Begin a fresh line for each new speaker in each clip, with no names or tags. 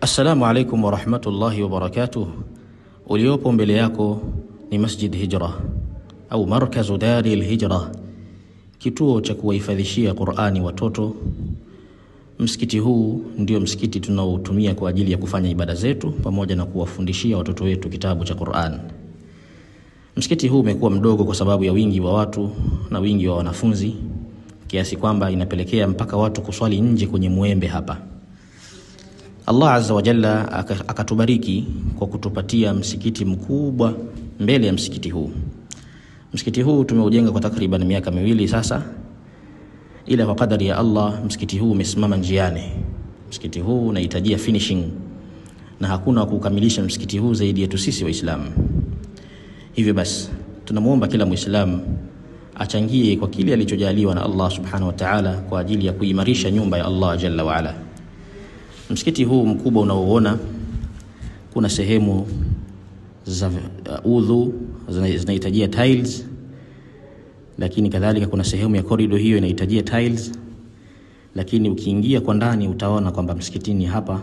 Assalamu alaikum wa rahmatullahi wa barakatuh. Uliopo mbele yako ni Masjid Hijra au Markazu Daril Hijra, kituo cha kuwahifadhishia Qur'ani watoto. Msikiti huu ndio msikiti tunaotumia kwa ajili ya kufanya ibada zetu pamoja na kuwafundishia watoto wetu kitabu cha Qur'an. Msikiti huu umekuwa mdogo kwa sababu ya wingi wa watu na wingi wa wanafunzi, kiasi kwamba inapelekea mpaka watu kuswali nje kwenye muembe hapa. Allah Azza wa Jalla akatubariki kwa kutupatia msikiti mkubwa mbele ya msikiti huu. Msikiti huu tumeujenga kwa takriban miaka 2 sasa, ila kwa kadari ya Allah msikiti huu umesimama njiani. Msikiti huu unahitajia finishing na hakuna kukamilisha msikiti huu zaidi yetu sisi Waislamu. Hivyo basi tunamuomba kila Muislamu achangie kwa kile alichojaliwa na Allah Subhanahu wa Ta'ala kwa ajili ya kuimarisha nyumba ya Allah Jalla wa Ala. Msikiti huu mkubwa unaoona, kuna sehemu za udhu zinahitajia tiles, lakini kadhalika kuna sehemu ya corridor hiyo inahitajia tiles. Lakini ukiingia kwa ndani utaona kwamba msikitini hapa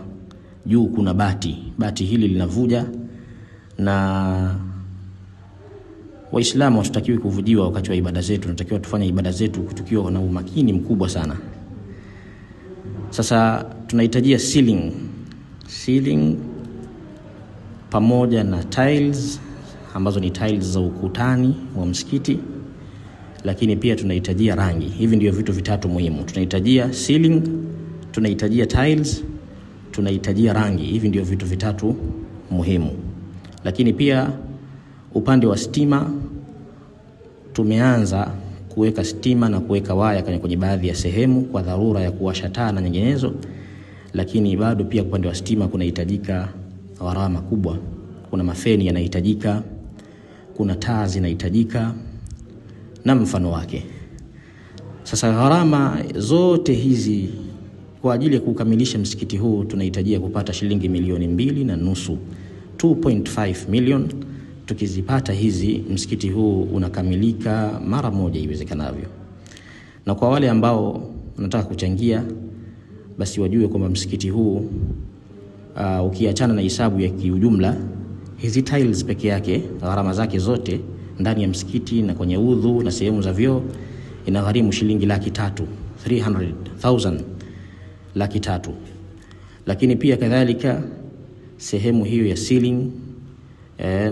juu kuna bati hili linavuja, na Waislamu hatutakiwi kuvujiwa wakati wa ibada zetu. Tunatakiwa tufanye ibada zetu tukiwa na umakini mkubwa sana. Sasa tunahitajia ceiling pamoja na tiles ambazo ni tiles za ukutani wa msikiti, lakini pia tunahitajia rangi. Hivi ndio vitu vitatu muhimu. Tunahitajia ceiling, tunahitajia tiles, tunahitajia rangi. Hivi ndio vitu vitatu muhimu. Lakini pia upande wa stima tumeanza kuweka stima na kuweka waya kwenye baadhi ya sehemu kwa dharura ya kuwasha taa na nyinginezo, lakini bado pia upande wa stima kunahitajika gharama kubwa. Kuna mafeni yanahitajika, kuna taa zinahitajika na mfano wake. Sasa gharama zote hizi kwa ajili ya kukamilisha msikiti huu tunahitajia kupata shilingi 2.5 million, 2.5 million. Tukizipata hizi, msikiti huu unakamilika mara moja iwezekanavyo. Na kwa wale ambao wanataka kuchangia, basi wajue kwamba msikiti huu ukiachana na hisabu ya kiujumla, hizi tiles peke yake gharama zake zote ndani ya msikiti na kwenye udhu na sehemu za vyoo inagharimu shilingi 300,000, 300,000, 300,000. Lakini pia kadhalika sehemu hiyo ya ceiling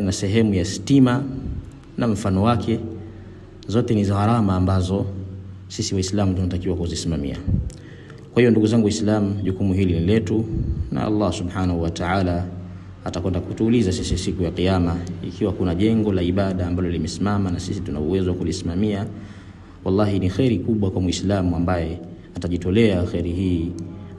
na sehemu ya stima na mfano wake, zote ni gharama ambazo sisi Waislamu tunatakiwa kuzisimamia. Kwa hiyo ndugu zangu Waislamu, jukumu hili ni letu, na Allah Subhanahu wa Ta'ala atakwenda kutuuliza sisi siku ya Kiyama ikiwa kuna jengo la ibada ambalo limesimama na sisi tuna uwezo wa kulisimamia. Wallahi ni khairi kubwa kwa Muislamu ambaye atajitolea khairi hii,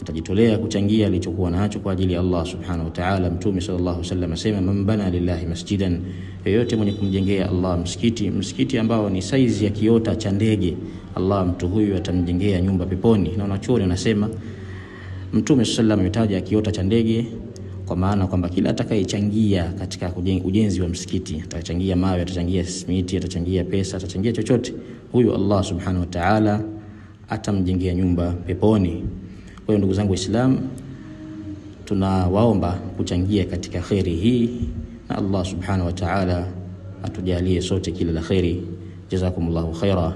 atajitolea kuchangia alichokuwa nacho kwa ajili ya Allah Subhanahu wa Ta'ala. Mtume sallallahu alaihi wasallam asema, man bana lillahi masjidan, yeyote mwenye kumjengea Allah msikiti ambao ni size ya kiota cha ndege, Allah mtu huyu atamjengea nyumba peponi. Na wanachuoni wanasema Mtume sallallahu alaihi wasallam ametaja kiota cha ndege kwa maana kwamba kila atakayechangia katika ujenzi wa msikiti, atachangia mawe, atachangia simiti, atachangia pesa, atachangia chochote, huyu Allah Subhanahu wa Ta'ala atamjengea nyumba peponi. Kwa hiyo ndugu zangu Waislamu, tunawaomba kuchangia katika khairi hii, na Allah Subhanahu wa Ta'ala atujalie sote kila la khairi. Jazakumullahu khaira.